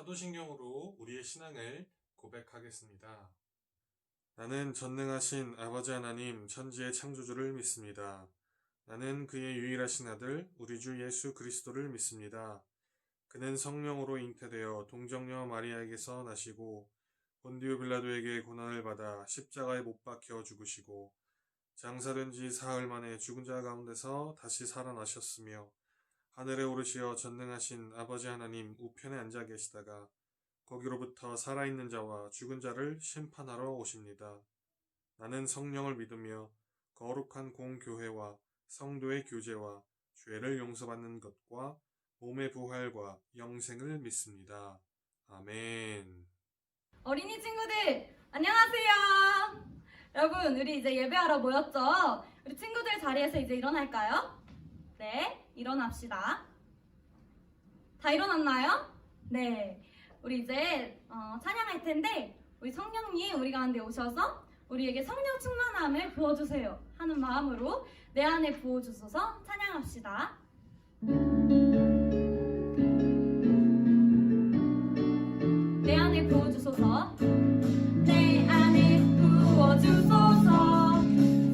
사도신경으로 우리의 신앙을 고백하겠습니다. 나는 전능하신 아버지 하나님 천지의 창조주를 믿습니다. 나는 그의 유일하신 아들 우리 주 예수 그리스도를 믿습니다. 그는 성령으로 잉태되어 동정녀 마리아에게서 나시고 본디오 빌라도에게 고난을 받아 십자가에 못 박혀 죽으시고 장사된 지 사흘 만에 죽은 자 가운데서 다시 살아나셨으며 하늘에 오르시어 전능하신 아버지 하나님 우편에 앉아 계시다가 거기로부터 살아있는 자와 죽은 자를 심판하러 오십니다. 나는 성령을 믿으며 거룩한 공교회와 성도의 교제와 죄를 용서받는 것과 몸의 부활과 영생을 믿습니다. 아멘. 어린이 친구들 안녕하세요. 여러분 우리 이제 예배하러 모였죠? 우리 친구들 자리에서 이제 일어날까요? 네, 일어납시다. 다 일어났나요? 네, 우리 이제 찬양할 텐데 우리 성령님 우리 가운데 오셔서 우리에게 성령 충만함을 부어주세요 하는 마음으로 내 안에 부어주소서 찬양합시다. 내 안에 부어주소서. 내 안에 부어주소서.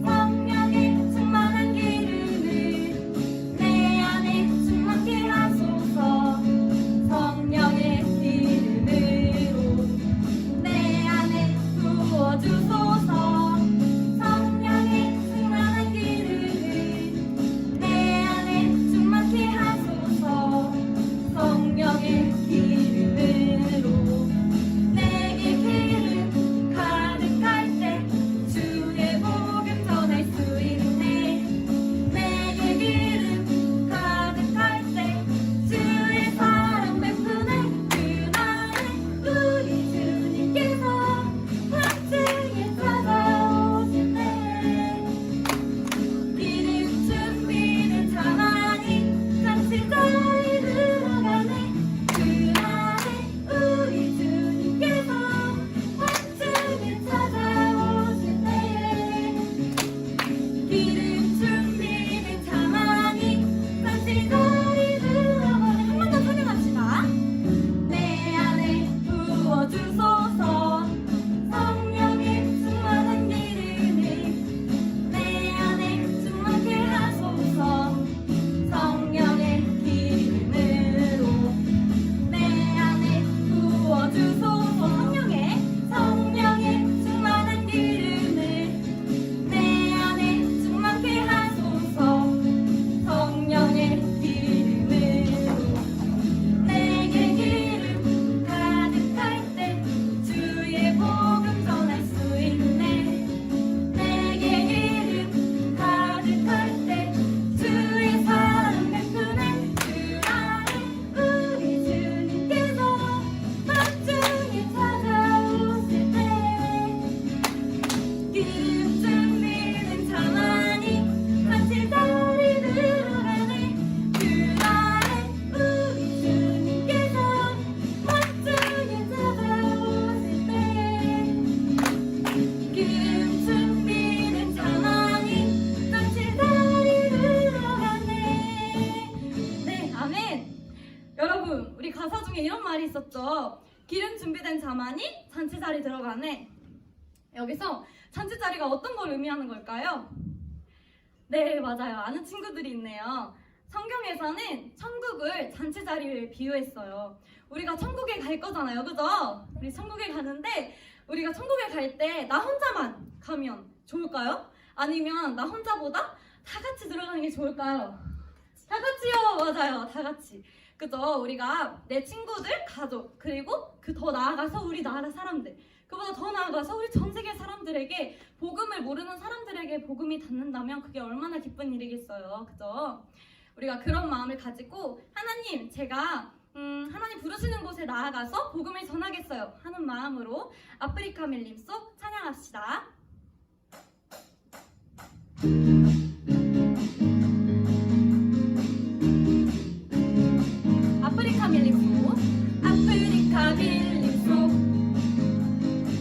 성령의 충만한 기름을 내 안에 충만케 하소서. 성령의 기름으로 내 안에 부어주소서. 성령의 충만한 기름을 내 안에 충만케 하소서. 성령의 기름으로 내게 기름 가득할 때 주의 복음 전할 수 있네. 내게 기름 가득할 때 주의 사랑 베푸네. 그날에 우리 주님께서 확증에 찾아오실 때 기름 준비된 자만이 같이 자리 들어가네. 그날에 우리 주님께서 확증에 찾아오실 때 기름 준비된 자만이 같이 자리 들어가네. 한 번 더 찬양합시다. 내 안에 부어주소서. 성령의 충만한 기름을 내 안에 충만케 하소서. 성령의 기름으로 내 안에 부어주소서. 성령의 충만한 기름을 내 안에 충만케 하소서. 성령의 기름으로 내게 기름 가득할 때 주의 복음 전할 수 있네. 내게 기름 가득할 때 주의 사랑 베푸네. 그 안에 우리 주님께서 확증에 찾아오실 때 기름 준비된 자만이 같이 자리 들어가네. 그날에 우리 주님께서 확증에 찾아오실 때 기름 준비된 자만이 같이 자리 들어가네. 네, 아멘. 여러분, 우리 가사 중에 이런 말이 있었죠. 기름 준비된 자만이 잔치 자리 들어가네. 여기서 잔치 자리가 어떤 걸 의미하는 걸까요? 네, 맞아요. 아는 친구들이 있네요. 성경에서는 천국을 잔치 자리에 비유했어요. 우리가 천국에 갈 거잖아요, 그죠? 우리 천국에 가는데 우리가 천국에 갈 때 나 혼자만 가면 좋을까요? 아니면 나 혼자보다 다 같이 들어가는 게 좋을까요? 다 같이요. 맞아요. 다 같이. 그죠? 우리가 내 친구들, 가족, 그리고 그 더 나아가서 우리 나라 사람들, 그보다 더 나아가서 우리 전 세계 사람들에게 복음을 모르는 사람들에게 복음이 닿는다면 그게 얼마나 기쁜 일이겠어요. 그죠? 우리가 그런 마음을 가지고 하나님, 제가 하나님 부르시는 곳에 나아가서 복음을 전하겠어요 하는 마음으로 아프리카 밀림 속 찬양합시다. 아프리카 밀림 속, 아프리카 밀림 속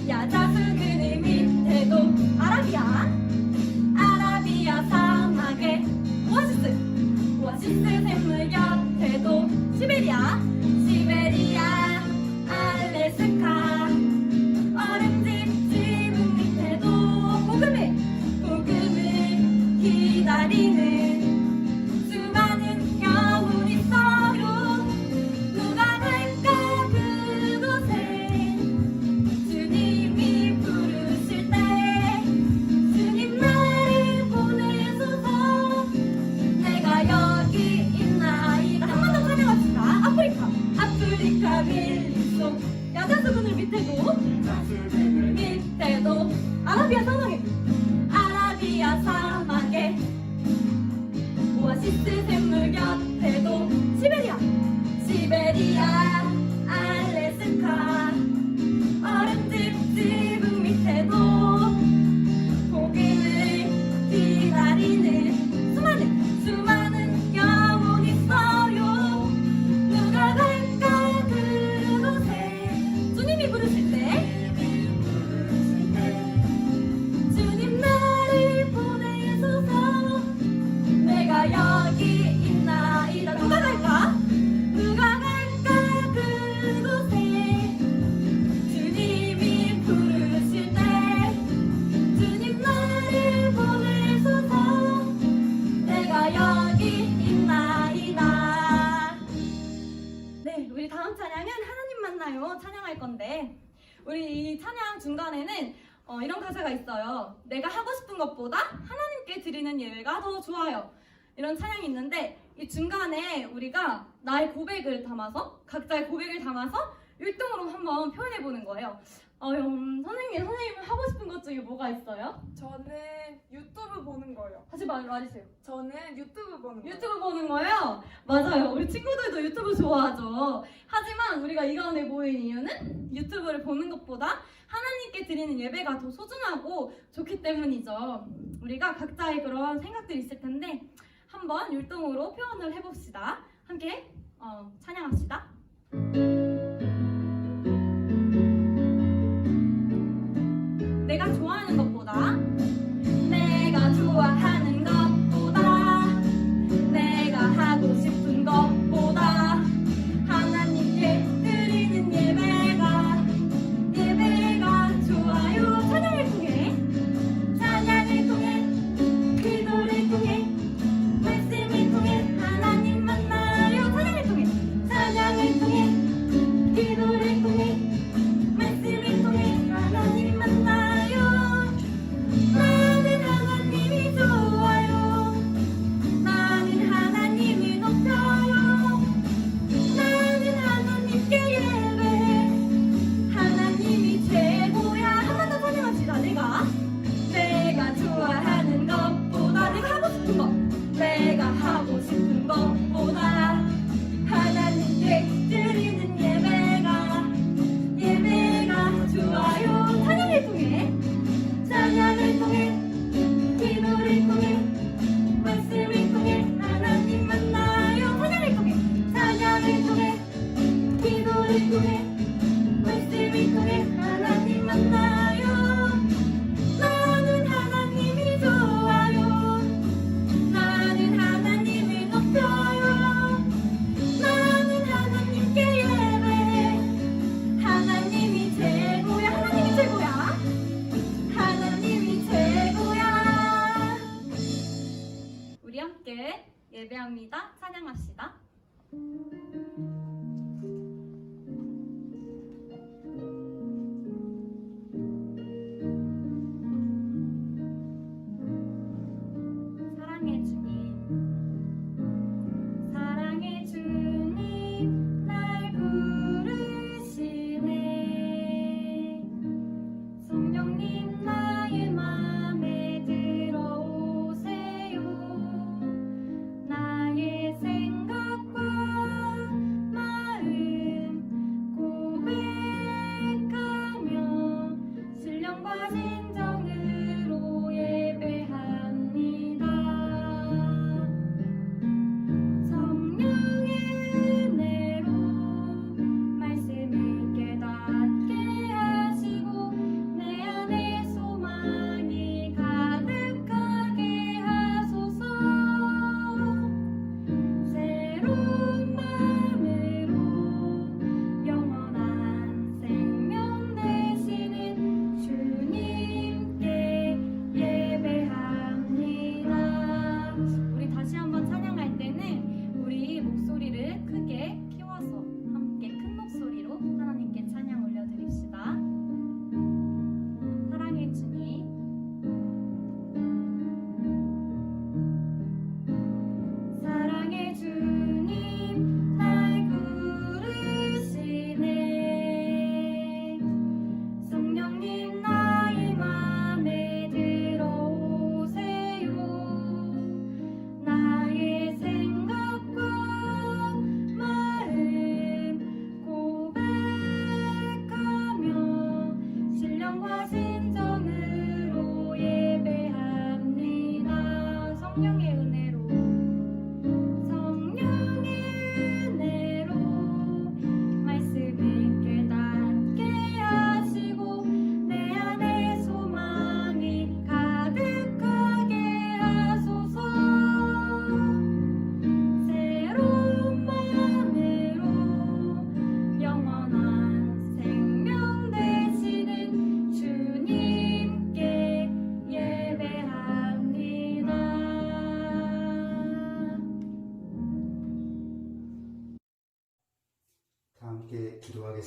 야자수 그늘 밑에도 아라비아 사막에 오아시스 샘물 곁에도 시베리아 속 야자수분을 밑에도 아라비아 사막에 오아시스 샘물 곁에도 시베리아 알래스카 얼음집 지붕 밑에도 복음을 기다리는 수많은 영혼 있어요. 누가 갈까 그곳에 주님이 부르실 때 주님 나를 보내소서. 내가 여기 있나이다. 누가 갈까 그곳에 주님이 부르실 때 주님 나를 보내소서. 내가 여기 있나이다. 네, 우리 다음 찬양은 하나님 만나요 찬양할 건데, 우리 이 찬양 중간에는 이런 가사가 있어요. 내가 하고 싶은 것보다 하나님께 드리는 예배가 더 좋아요. 이런 찬양이 있는데, 이 중간에 우리가 나의 고백을 담아서, 각자의 고백을 담아서 율동으로 한번 표현해 보는 거예요. 선생님은 하고 싶은 것 중에 뭐가 있어요? 저는 유튜브 보는 거요. 다시 말해주세요. 저는 유튜브 보는 거요. 유튜브 보는 거예요? 맞아요. 우리 친구들도 유튜브 좋아하죠. 하지만 우리가 이 가운데 모인 이유는 유튜브를 보는 것보다 하나님께 드리는 예배가 더 소중하고 좋기 때문이죠. 우리가 각자의 그런 생각들이 있을 텐데 한번 율동으로 표현을 해봅시다. 함께 찬양합시다. 내가 좋아하는 것보다 내가 하고 싶은 것보다 하나님께 드리는 예배가 좋아요. 찬양을 통해 기도를 통해 말씀을 통해 하나님 만나요. 찬양을 통해 기도를 통해 말씀을 통해 하나님 만나요. 나는 하나님이 좋아요. 나는 하나님을 높여요. 나는 하나님께 예배해. 하나님이 최고야. 한 번 더 찬양합시다. 내가 좋아하는 것보다 내가 하고 싶은 것보다 하나님께 드리는 예배가 좋아요. 찬양을 통해 기도를 통해 말씀을 통해 하나님 만나요. 찬양을 통해 기도를 통해 말씀을 통해 하나님 만나요. 나는 하나님이 좋아요. 나는 하나님을 높여요. 나는 하나님께 예배해. 하나님이 최고야. 하나님이 최고야. 우리 함께 예배합니다. 찬양합시다. 사랑의 주님 날 부르시네. 성령님 나의 맘에 들어오세요. 나의 생각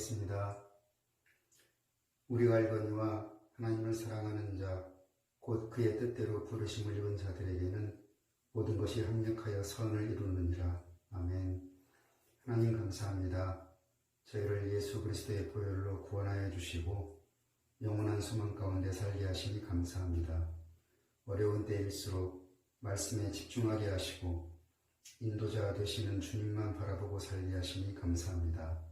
기도하겠습니다. 우리가 알거니와 하나님을 사랑하는 자, 곧 그의 뜻대로 부르심을 입은 자들에게는 모든 것이 합력하여 선을 이루느니라. 아멘. 하나님 감사합니다. 저희를 예수 그리스도의 보혈로 구원하여 주시고 영원한 소망 가운데 살게 하시니 감사합니다. 어려운 때일수록 말씀에 집중하게 하시고 인도자 되시는 주님만 바라보고 살게 하시니 감사합니다.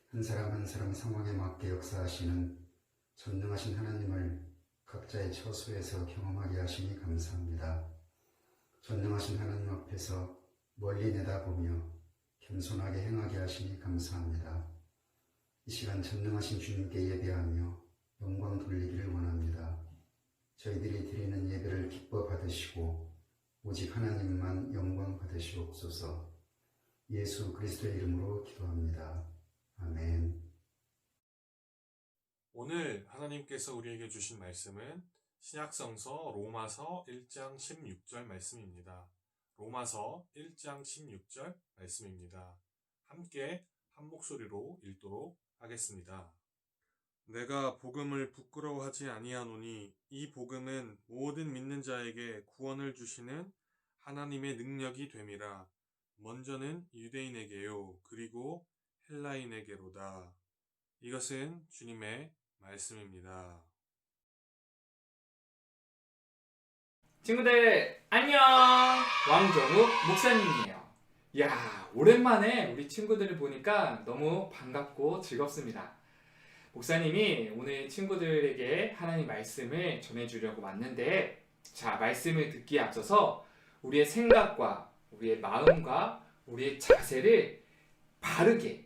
한 사람 한 사람 상황에 맞게 역사하시는 전능하신 하나님을 각자의 처소에서 경험하게 하시니 감사합니다. 전능하신 하나님 앞에서 멀리 내다보며 겸손하게 행하게 하시니 감사합니다. 이 시간 전능하신 주님께 예배하며 영광 돌리기를 원합니다. 저희들이 드리는 예배를 기뻐 받으시고 오직 하나님만 영광 받으시옵소서. 예수 그리스도의 이름으로 기도합니다. 아멘. 오늘 하나님께서 우리에게 주신 말씀은 신약성서 로마서 1장 16절 말씀입니다. 로마서 1장 16절 말씀입니다. 함께 한 목소리로 읽도록 하겠습니다. 내가 복음을 부끄러워하지 아니하노니 이 복음은 모든 믿는 자에게 구원을 주시는 하나님의 능력이 됨이라. 먼저는 유대인에게요 그리고 헬라인에게로다. 이것은 주님의 말씀입니다. 친구들 안녕! 왕정욱 목사님이에요. 이야, 오랜만에 우리 친구들을 보니까 너무 반갑고 즐겁습니다. 목사님이 오늘 친구들에게 하나님 말씀을 전해주려고 왔는데, 자, 말씀을 듣기에 앞서서 우리의 생각과 우리의 마음과 우리의 자세를 바르게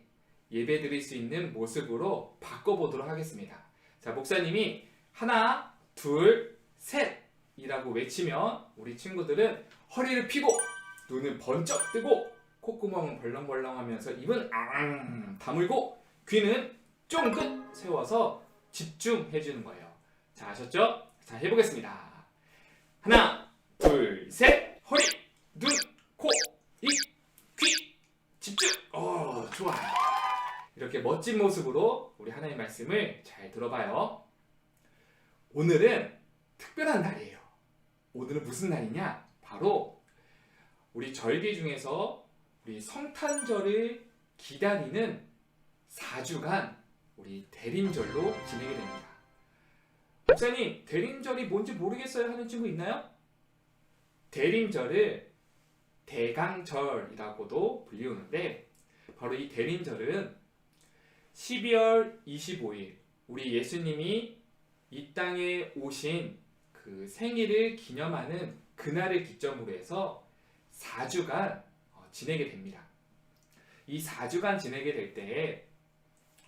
예배드릴 수 있는 모습으로 바꿔보도록 하겠습니다. 자, 목사님이 하나, 둘, 셋 이라고 외치면 우리 친구들은 허리를 펴고 눈을 번쩍 뜨고 콧구멍은 벌렁벌렁 하면서 입은 앙 다물고 귀는 쫑긋 세워서 집중해주는 거예요. 자, 아셨죠? 자, 해보겠습니다. 하나, 둘, 셋. 허리, 눈, 코, 입, 귀, 집중. 좋아요. 이렇게 멋진 모습으로 우리 하나님의 말씀을 잘 들어봐요. 오늘은 특별한 날이에요. 오늘은 무슨 날이냐? 바로 우리 절기 중에서 우리 성탄절을 기다리는 4주간 우리 대림절로 지내게 됩니다. 목사님, 대림절이 뭔지 모르겠어요 하는 친구 있나요? 대림절을 대강절이라고도 불리우는데, 바로 이 대림절은 12월 25일 우리 예수님이 이 땅에 오신 그 생일을 기념하는 그날을 기점으로 해서 4주간 지내게 됩니다. 이 4주간 지내게 될 때에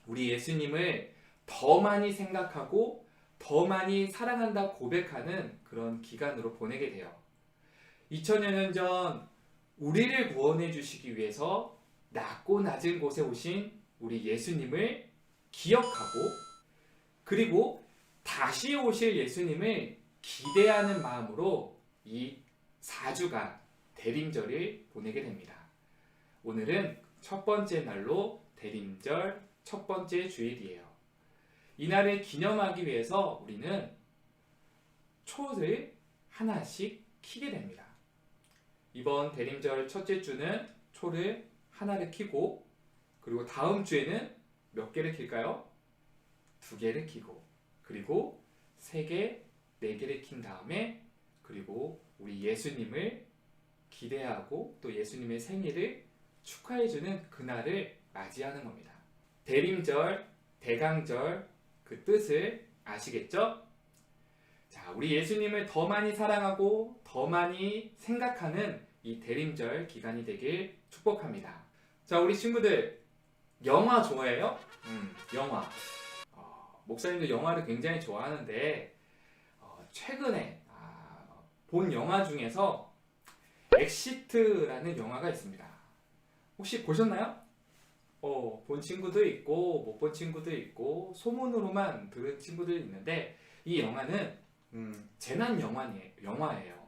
우리 예수님을 더 많이 생각하고 더 많이 사랑한다 고백하는 그런 기간으로 보내게 돼요. 2000여 년 전 우리를 구원해 주시기 위해서 낮고 낮은 곳에 오신 우리 예수님을 기억하고, 그리고 다시 오실 예수님을 기대하는 마음으로 이 4주간 대림절을 보내게 됩니다. 오늘은 첫 번째 날로 대림절 첫 번째 주일이에요. 이날을 기념하기 위해서 우리는 초를 하나씩 켜게 됩니다. 이번 대림절 첫째 주는 초를 하나를 켜고, 그리고 다음 주에는 몇 개를 켤까요? 2개를 켜고, 그리고 3개, 4개를 킨 다음에, 그리고 우리 예수님을 기대하고 또 예수님의 생일을 축하해주는 그날을 맞이하는 겁니다. 대림절, 대강절, 그 뜻을 아시겠죠? 자, 우리 예수님을 더 많이 사랑하고 더 많이 생각하는 이 대림절 기간이 되길 축복합니다. 자, 우리 친구들 영화 좋아해요? 영화. 목사님도 영화를 굉장히 좋아하는데 최근에 본 영화 중에서 엑시트라는 영화가 있습니다. 혹시 보셨나요? 본 친구도 있고 못 본 친구도 있고 소문으로만 들은 친구들이 있는데, 이 영화는 재난 영화예요.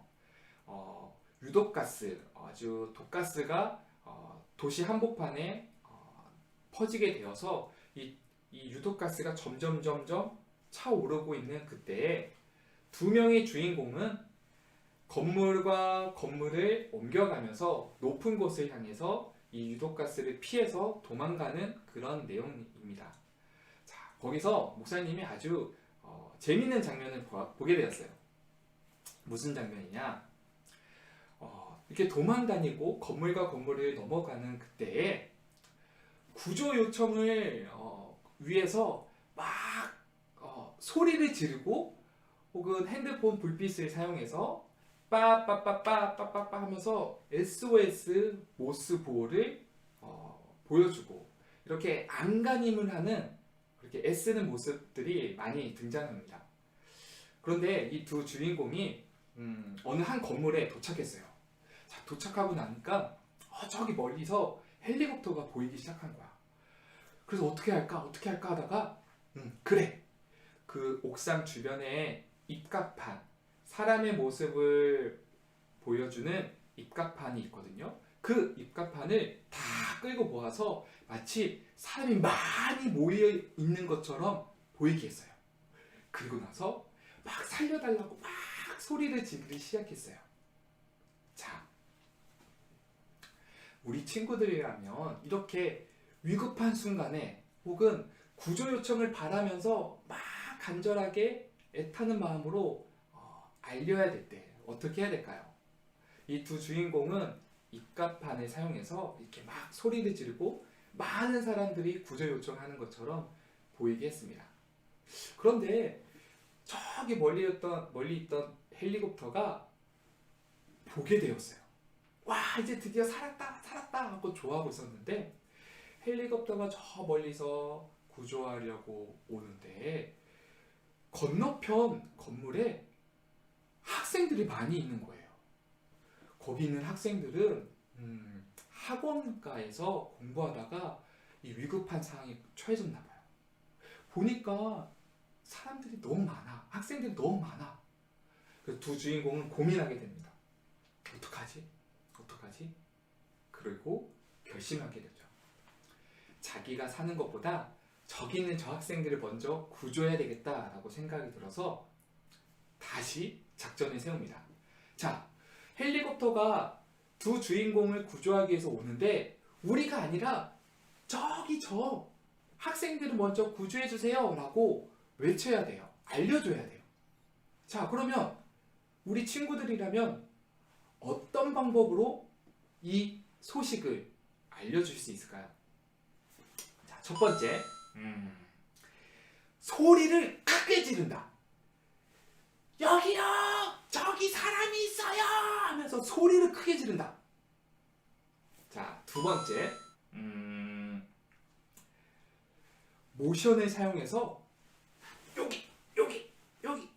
유독가스, 아주 독가스가 도시 한복판에 퍼지게 되어서 이 유독가스가 점점 차오르고 있는 그때에 두 명의 주인공은 건물과 건물을 옮겨가면서 높은 곳을 향해서 이 유독가스를 피해서 도망가는 그런 내용입니다. 자, 거기서 목사님이 아주 재밌는 장면을 보게 되었어요. 무슨 장면이냐? 이렇게 도망다니고 건물과 건물을 넘어가는 그때에 구조 요청을 위해서 막 소리를 지르고 혹은 핸드폰 불빛을 사용해서 빠빠빠빠빠빠빠 하면서 SOS 모스 보호를 보여주고 이렇게 안간힘을 하는 그렇게 애쓰는 모습들이 많이 등장합니다. 그런데 이 두 주인공이 어느 한 건물에 도착했어요. 자, 도착하고 나니까 저기 멀리서 헬리콥터가 보이기 시작한 거야. 그래서 어떻게 할까 하다가 그래, 그 옥상 주변에 입각판, 사람의 모습을 보여주는 입각판이 있거든요. 그 입각판을 다 끌고 모아서 마치 사람이 많이 모여 있는 것처럼 보이게 했어요. 그리고 나서 막 살려달라고 막 소리를 지르기 시작했어요. 자, 우리 친구들이라면 이렇게 위급한 순간에 혹은 구조 요청을 바라면서 막 간절하게 애타는 마음으로 알려야 될 때 어떻게 해야 될까요? 이 두 주인공은 입각판을 사용해서 이렇게 막 소리를 지르고 많은 사람들이 구조 요청하는 것처럼 보이게 했습니다. 그런데 저기 멀리 있던 헬리콥터가 보게 되었어요. 와, 이제 드디어 살았다 하고 좋아하고 있었는데 헬리콥터가 저 멀리서 구조하려고 오는데 건너편 건물에 학생들이 많이 있는 거예요. 거기 있는 학생들은 학원가에서 공부하다가 이 위급한 상황에 처해졌나 봐요. 보니까 사람들이 너무 많아. 학생들이 너무 많아. 그래서 두 주인공은 고민하게 됩니다. 어떡하지? 그리고 결심하게 되죠. 자기가 사는 것보다 저기 있는 저 학생들을 먼저 구조해야 되겠다라고 생각이 들어서 다시 작전을 세웁니다. 자, 헬리콥터가 두 주인공을 구조하기 위해서 오는데 우리가 아니라 저기 저 학생들을 먼저 구조해 주세요 라고 외쳐야 돼요. 알려줘야 돼요. 자, 그러면 우리 친구들이라면 어떤 방법으로 이 소식을 알려줄 수 있을까요? 자, 첫 번째, 소리를 크게 지른다. 여기요! 저기 사람이 있어요! 하면서 소리를 크게 지른다. 자, 두 번째, 모션을 사용해서 여기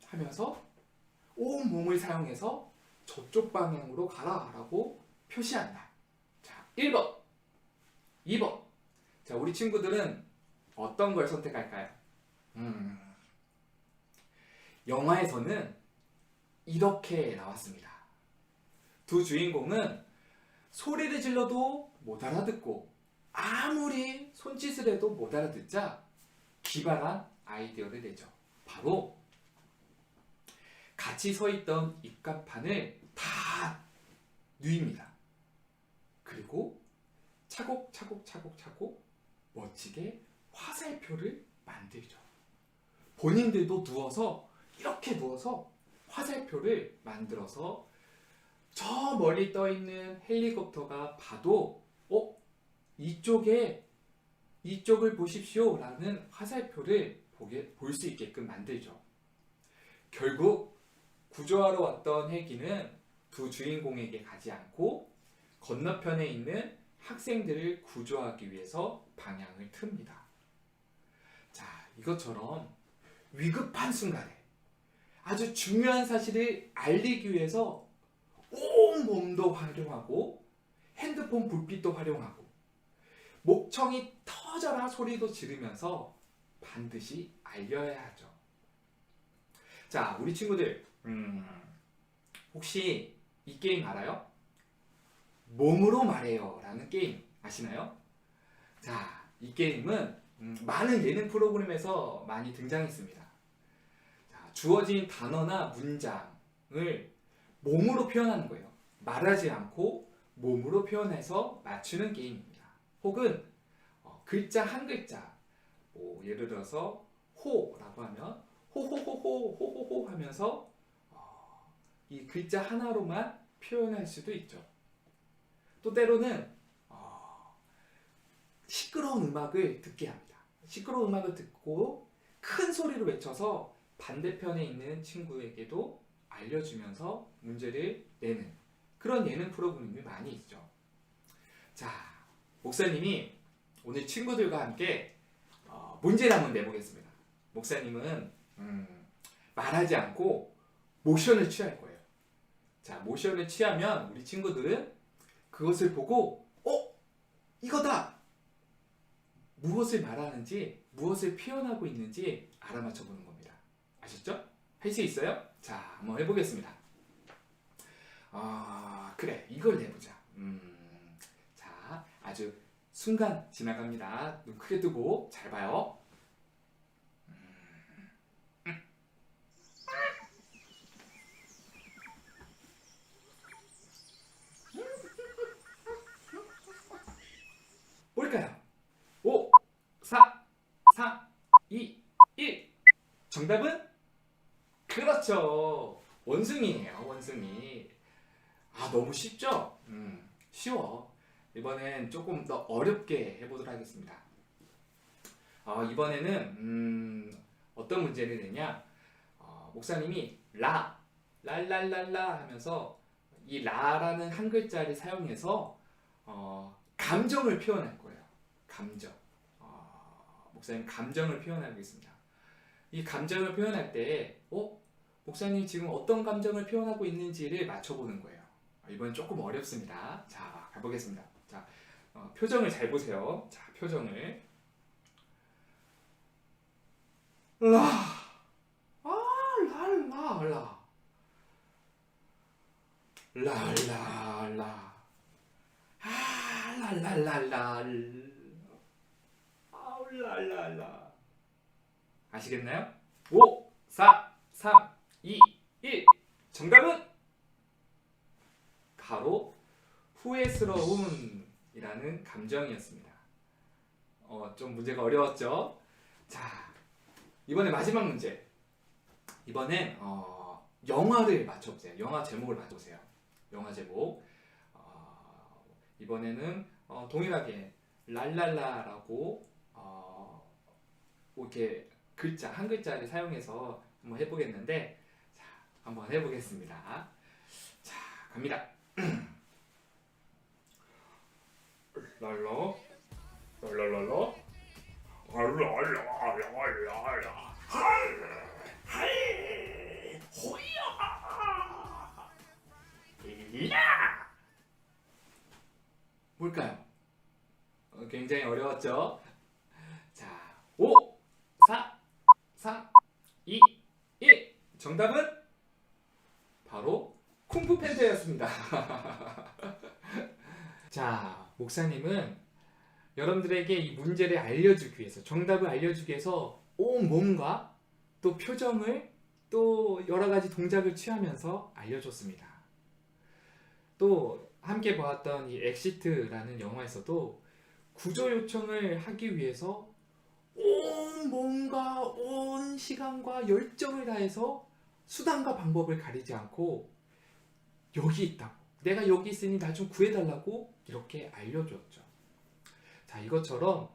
하면서 온 몸을 사용해서 저쪽 방향으로 가라라고 표시한다. 자, 1번, 2번. 자, 우리 친구들은 어떤 걸 선택할까요? 영화에서는 이렇게 나왔습니다. 두 주인공은 소리를 질러도 못 알아듣고 아무리 손짓을 해도 못 알아듣자 기발한 아이디어를 내죠. 바로 같이 서 있던 입각판을 다 누입니다. 그리고 차곡차곡 멋지게 화살표를 만들죠. 본인들도 이렇게 누워서 화살표를 만들어서 저 멀리 떠 있는 헬리콥터가 봐도 이쪽을 보십시오 라는 화살표를 볼 수 있게끔 만들죠. 결국 구조하러 왔던 헬기는 두 주인공에게 가지 않고 건너편에 있는 학생들을 구조하기 위해서 방향을 틉니다. 자, 이것처럼 위급한 순간에 아주 중요한 사실을 알리기 위해서 온 몸도 활용하고 핸드폰 불빛도 활용하고 목청이 터져라 소리도 지르면서 반드시 알려야 하죠. 자, 우리 친구들 혹시 이 게임 알아요? 몸으로 말해요 라는 게임 아시나요? 자, 이 게임은 많은 예능 프로그램에서 많이 등장했습니다. 자, 주어진 단어나 문장을 몸으로 표현하는 거예요. 말하지 않고 몸으로 표현해서 맞추는 게임입니다. 혹은 글자 한 글자, 뭐 예를 들어서 호라고 하면 호호호호 하면서 이 글자 하나로만 표현할 수도 있죠. 또 때로는 시끄러운 음악을 듣게 합니다. 시끄러운 음악을 듣고 큰 소리로 외쳐서 반대편에 있는 친구에게도 알려주면서 문제를 내는 그런 예능 프로그램이 많이 있죠. 자, 목사님이 오늘 친구들과 함께 문제를 한번 내보겠습니다. 목사님은 말하지 않고 모션을 취할 거예요. 자, 모션을 취하면 우리 친구들은 그것을 보고 이거다! 무엇을 말하는지 무엇을 표현하고 있는지 알아맞혀 보는 겁니다. 아셨죠? 할 수 있어요? 자, 한번 해보겠습니다. 그래, 이걸 내보자. 자, 아주 순간 지나갑니다. 눈 크게 뜨고 잘 봐요. 뭘까요? 5, 4, 3, 2, 1. 정답은? 그렇죠. 원숭이에요, 원숭이. 너무 쉽죠? 쉬워. 이번엔 조금 더 어렵게 해보도록 하겠습니다. 이번에는 어떤 문제를 내냐? 목사님이 랄랄랄라 하면서 이 라라는 한 글자를 사용해서 감정을 표현할 거예요. 감정. 목사님 감정을 표현하고 있습니다. 이 감정을 표현할 때 목사님 지금 어떤 감정을 표현하고 있는지를 맞춰보는 거예요. 이번엔 조금 어렵습니다. 자, 가보겠습니다. 자, 표정을 잘 보세요. 자, 표정을. 랄랄라. 랄랄라. 아시겠나요? 5, 4, 3, 2, 1. 정답은 바로 후회스러움이라는 감정이었습니다. 좀 문제가 어려웠죠? 자, 이번에 마지막 문제. 이번엔 영화를 맞춰보세요. 영화 제목을 맞춰보세요. 영화 제목. 이번에는 동일하게 랄랄라라고 이렇게 글자 한 글자를 사용해서 한번 해보겠는데, 자, 한번 해보겠습니다. 자, 갑니다. 랄라 랄랄랄라 랄랄랄라 호야 야 뭘까요? 굉장히 어려웠죠? 자, 5, 4, 3, 2, 1. 정답은 바로 쿵푸 팬더였습니다. 자, 목사님은 여러분들에게 이 문제를 알려주기 위해서, 정답을 알려주기 위해서 온 몸과 또 표정을 또 여러 가지 동작을 취하면서 알려줬습니다. 또 함께 보았던 이 엑시트라는 영화에서도 구조 요청을 하기 위해서 온 몸과 온 시간과 열정을 다해서 수단과 방법을 가리지 않고 여기 있다고, 내가 여기 있으니 나 좀 구해달라고 이렇게 알려줬죠. 자, 이것처럼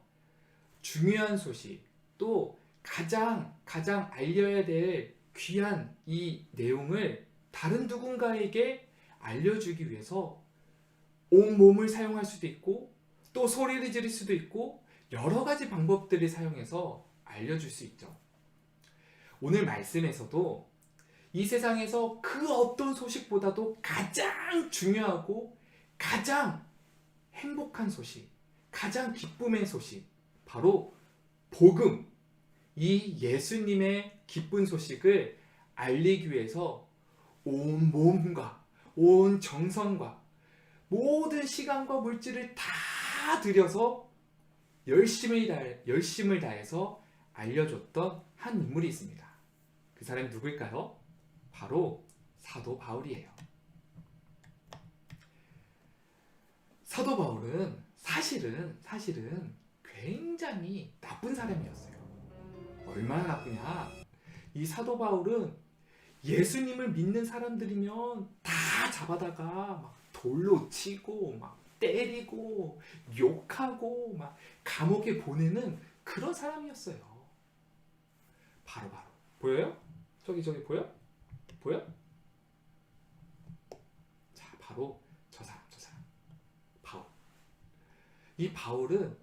중요한 소식, 또 가장 알려야 될 귀한 이 내용을 다른 누군가에게 알려주기 위해서 온 몸을 사용할 수도 있고, 또 소리를 지를 수도 있고, 여러 가지 방법들을 사용해서 알려줄 수 있죠. 오늘 말씀에서도 이 세상에서 그 어떤 소식보다도 가장 중요하고 가장 행복한 소식, 가장 기쁨의 소식, 바로 복음, 이 예수님의 기쁜 소식을 알리기 위해서 온 몸과 온 정성과 모든 시간과 물질을 다 들여서 열심을 다해서 알려줬던 한 인물이 있습니다. 그 사람이 누구일까요? 바로 사도 바울이에요. 사도 바울은 사실은 굉장히 나쁜 사람이었어요. 얼마나 나쁘냐? 이 사도 바울은 예수님을 믿는 사람들이면 다 잡아다가 막 돌로 치고 막 때리고 욕하고 막 감옥에 보내는 그런 사람이었어요. 바로 보여요? 저기 보여? 자, 바로 저 사람 바울. 이 바울은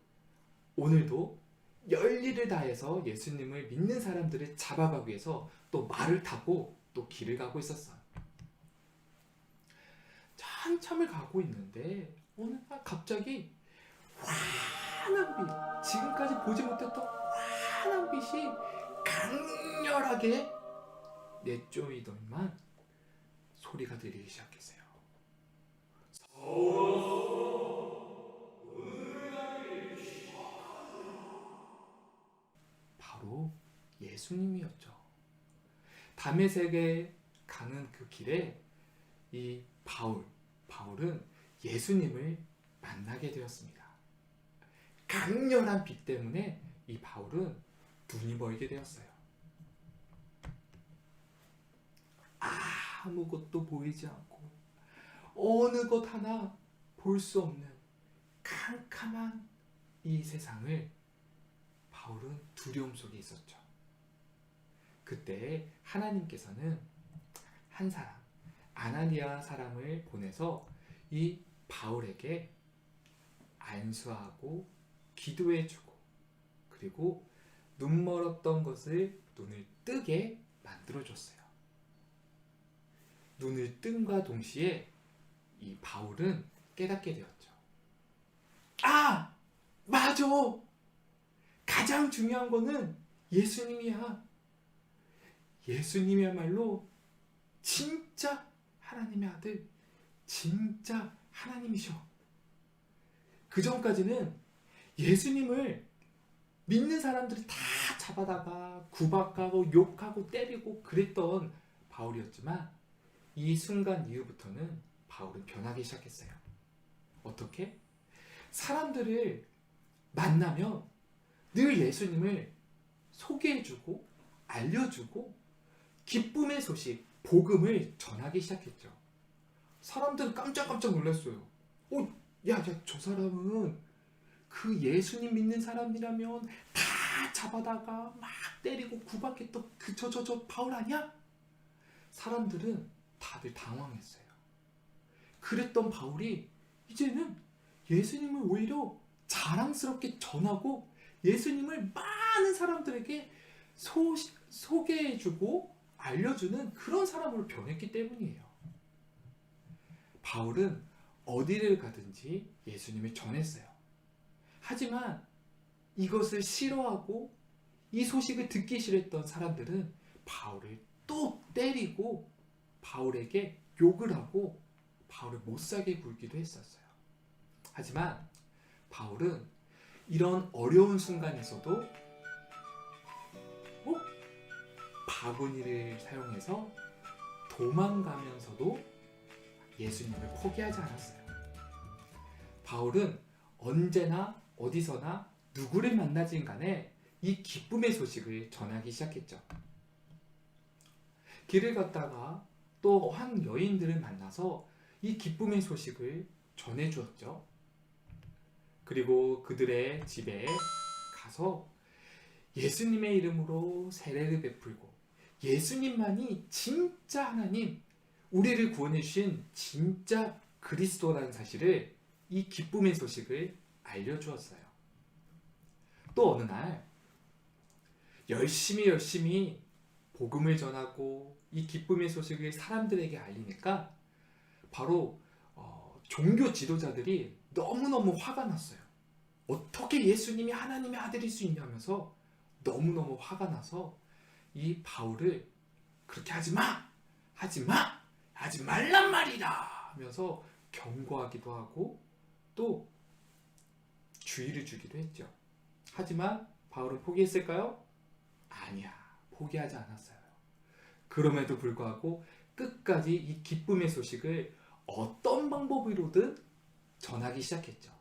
오늘도 열일을 다해서 예수님을 믿는 사람들을 잡아가기 위해서 또 말을 타고 또 길을 가고 있었어요. 한참을 가고 있는데 어느 날 갑자기 환한 빛, 지금까지 보지 못했던 환한 빛이 강렬하게 내쫓이더니만 소리가 들리기 시작했어요. 바로 예수님이었죠. 다메섹에 가는 그 길에 이 바울은 예수님을 만나게 되었습니다. 강렬한 빛 때문에 이 바울은 눈이 멀게 되었어요. 아무것도 보이지 않고 어느 것 하나 볼 수 없는 캄캄한 이 세상을 바울은 두려움 속에 있었죠. 그때 하나님께서는 한 사람, 아나니아 사람을 보내서 이 바울에게 안수하고 기도해주고 그리고 눈 멀었던 것을 눈을 뜨게 만들어줬어요. 눈을 뜸과 동시에 이 바울은 깨닫게 되었죠. 아! 맞아! 가장 중요한 거는 예수님이야. 예수님이야말로 진짜 하나님의 아들, 진짜 하나님이셔. 그 전까지는 예수님을 믿는 사람들이 다 잡아다가 구박하고 욕하고 때리고 그랬던 바울이었지만 이 순간 이후부터는 바울은 변하기 시작했어요. 어떻게? 사람들을 만나면 늘 예수님을 소개해주고 알려주고 기쁨의 소식, 복음을 전하기 시작했죠. 사람들은 깜짝깜짝 놀랐어요. 저 사람은 그 예수님 믿는 사람이라면 다 잡아다가 막 때리고 구박했던 저 바울 아니야? 사람들은 다들 당황했어요. 그랬던 바울이 이제는 예수님을 오히려 자랑스럽게 전하고 예수님을 많은 사람들에게 소개해주고 알려주는 그런 사람으로 변했기 때문이에요. 바울은 어디를 가든지 예수님을 전했어요. 하지만 이것을 싫어하고 이 소식을 듣기 싫어했던 사람들은 바울을 또 때리고 바울에게 욕을 하고 바울을 못살게 굴기도 했었어요. 하지만 바울은 이런 어려운 순간에서도 바구니를 사용해서 도망가면서도 예수님을 포기하지 않았어요. 바울은 언제나 어디서나 누구를 만나진 간에 이 기쁨의 소식을 전하기 시작했죠. 길을 걷다가 또 한 여인들을 만나서 이 기쁨의 소식을 전해주었죠. 그리고 그들의 집에 가서 예수님의 이름으로 세례를 베풀고 예수님만이 진짜 하나님, 우리를 구원해 주신 진짜 그리스도라는 사실을 이 기쁨의 소식을 알려주었어요. 또 어느 날 열심히 복음을 전하고 이 기쁨의 소식을 사람들에게 알리니까 바로 종교 지도자들이 너무너무 화가 났어요. 어떻게 예수님이 하나님의 아들일 수 있냐면서 너무너무 화가 나서 이 바울을 그렇게 하지 말란 말이다 하면서 경고하기도 하고 또 주의를 주기도 했죠. 하지만 바울은 포기했을까요? 아니야, 포기하지 않았어요. 그럼에도 불구하고 끝까지 이 기쁨의 소식을 어떤 방법으로든 전하기 시작했죠.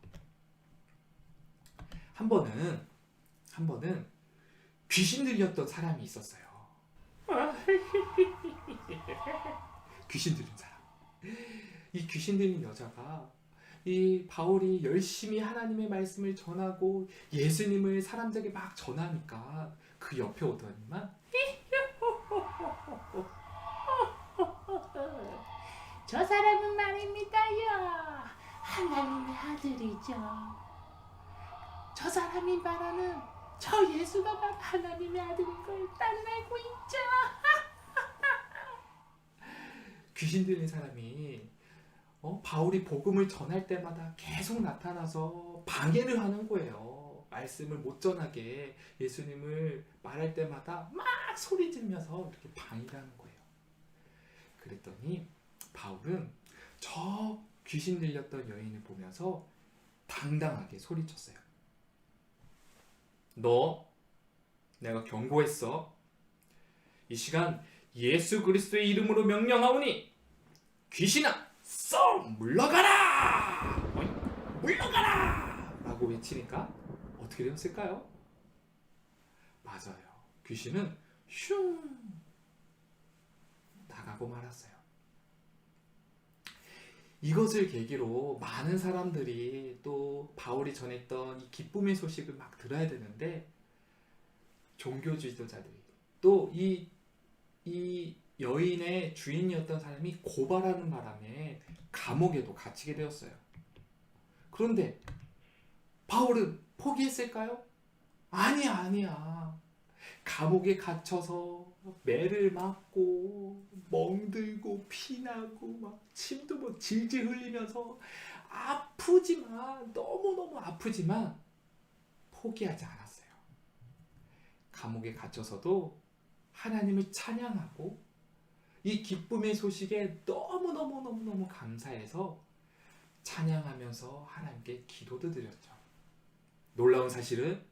한 번은 귀신 들렸던 사람이 있었어요. 귀신 들린 사람. 이 귀신 들린 여자가 이 바울이 열심히 하나님의 말씀을 전하고 예수님을 사람들에게 막 전하니까 그 옆에 오더니만 저 사람은 말입니다요. 하나님의 아들이죠. 저 사람이 말하는 저 예수가 바로 하나님의 아들인 걸 나는 알고 있죠. 귀신 들린 사람이 바울이 복음을 전할 때마다 계속 나타나서 방해를 하는 거예요. 말씀을 못 전하게 예수님을 말할 때마다 막 소리 지르면서 이렇게 방해를 하는 거예요. 그랬더니 바울은 저 귀신 들렸던 여인을 보면서 당당하게 소리쳤어요. 너, 내가 경고했어. 이 시간 예수 그리스도의 이름으로 명령하오니 귀신아, 썩 물러가라! 물러가라! 라고 외치니까 어떻게 되었을까요? 맞아요. 귀신은 슝 나가고 말았어요. 이것을 계기로 많은 사람들이 또 바울이 전했던 이 기쁨의 소식을 막 들어야 되는데 종교 지도자들이 또 이 여인의 주인이었던 사람이 고발하는 바람에 감옥에도 갇히게 되었어요. 그런데 바울은 포기했을까요? 아니야. 감옥에 갇혀서 매를 맞고 멍들고 피나고 막 침도 뭐 질질 흘리면서 아프지만 너무너무 아프지만 포기하지 않았어요. 감옥에 갇혀서도 하나님을 찬양하고 이 기쁨의 소식에 너무너무 감사해서 찬양하면서 하나님께 기도도 드렸죠. 놀라운 사실은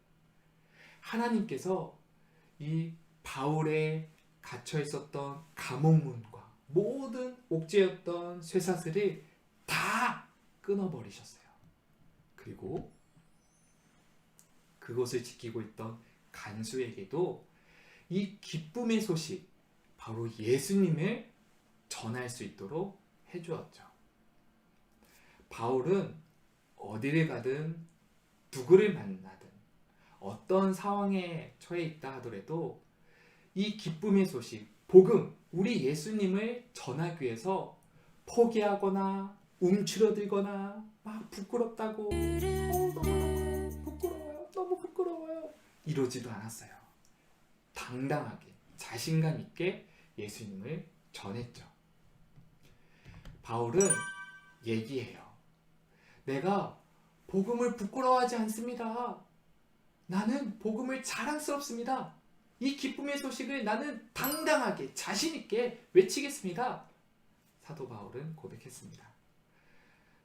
하나님께서 이 바울의 갇혀 있었던 감옥문과 모든 옥죄였던 쇠사슬을 다 끊어버리셨어요. 그리고 그것을 지키고 있던 간수에게도 이 기쁨의 소식, 바로 예수님을 전할 수 있도록 해주었죠. 바울은 어디를 가든 누구를 만나든 어떤 상황에 처해 있다 하더라도 이 기쁨의 소식, 복음, 우리 예수님을 전하기 위해서 포기하거나 움츠러들거나 막 부끄럽다고 너무 부끄러워요 이러지도 않았어요. 당당하게 자신감 있게 예수님을 전했죠. 바울은 얘기해요. 내가 복음을 부끄러워하지 않습니다. 나는 복음을 자랑스럽습니다. 이 기쁨의 소식을 나는 당당하게 자신 있게 외치겠습니다. 사도 바울은 고백했습니다.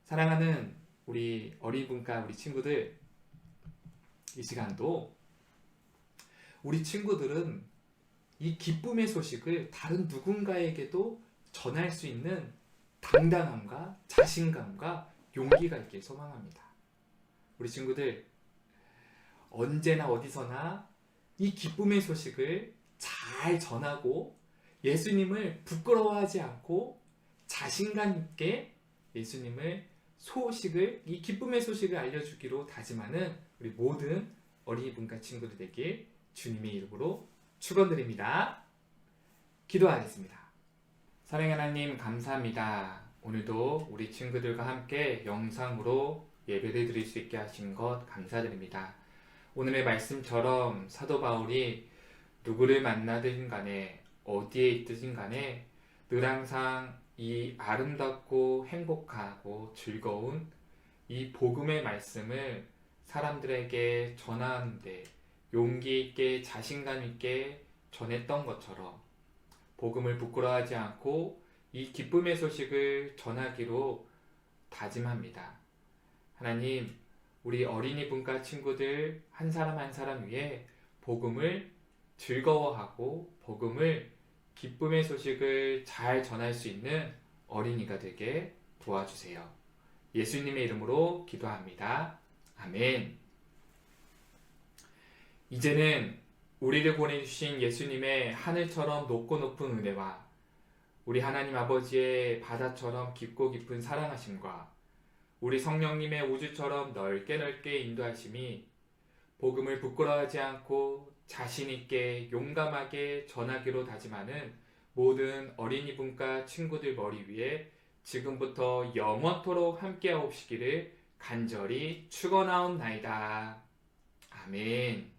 사랑하는 우리 어린 분과 우리 친구들, 이 시간도 우리 친구들은 이 기쁨의 소식을 다른 누군가에게도 전할 수 있는 당당함과 자신감과 용기가 있길 소망합니다. 우리 친구들 언제나 어디서나 이 기쁨의 소식을 잘 전하고 예수님을 부끄러워하지 않고 자신감 있게 예수님을 이 기쁨의 소식을 알려주기로 다짐하는 우리 모든 어린이분과 친구들 되길 주님의 이름으로 축원드립니다. 기도하겠습니다. 사랑의 하나님 감사합니다. 오늘도 우리 친구들과 함께 영상으로 예배를 드릴 수 있게 하신 것 감사드립니다. 오늘의 말씀처럼 사도 바울이 누구를 만나든 간에 어디에 있든 간에 늘 항상 이 아름답고 행복하고 즐거운 이 복음의 말씀을 사람들에게 전하는데 용기 있게 자신감 있게 전했던 것처럼 복음을 부끄러워하지 않고 이 기쁨의 소식을 전하기로 다짐합니다. 하나님, 우리 어린이 분과 친구들 한 사람 한 사람 위해 복음을 즐거워하고 복음을 기쁨의 소식을 잘 전할 수 있는 어린이가 되게 도와주세요. 예수님의 이름으로 기도합니다. 아멘. 이제는 우리를 보내주신 예수님의 하늘처럼 높고 높은 은혜와 우리 하나님 아버지의 바다처럼 깊고 깊은 사랑하심과 우리 성령님의 우주처럼 넓게 넓게 인도하심이 복음을 부끄러워하지 않고 자신있게 용감하게 전하기로 다짐하는 모든 어린이분과 친구들 머리 위에 지금부터 영원토록 함께하옵시기를 간절히 축원하옵나이다. 아멘.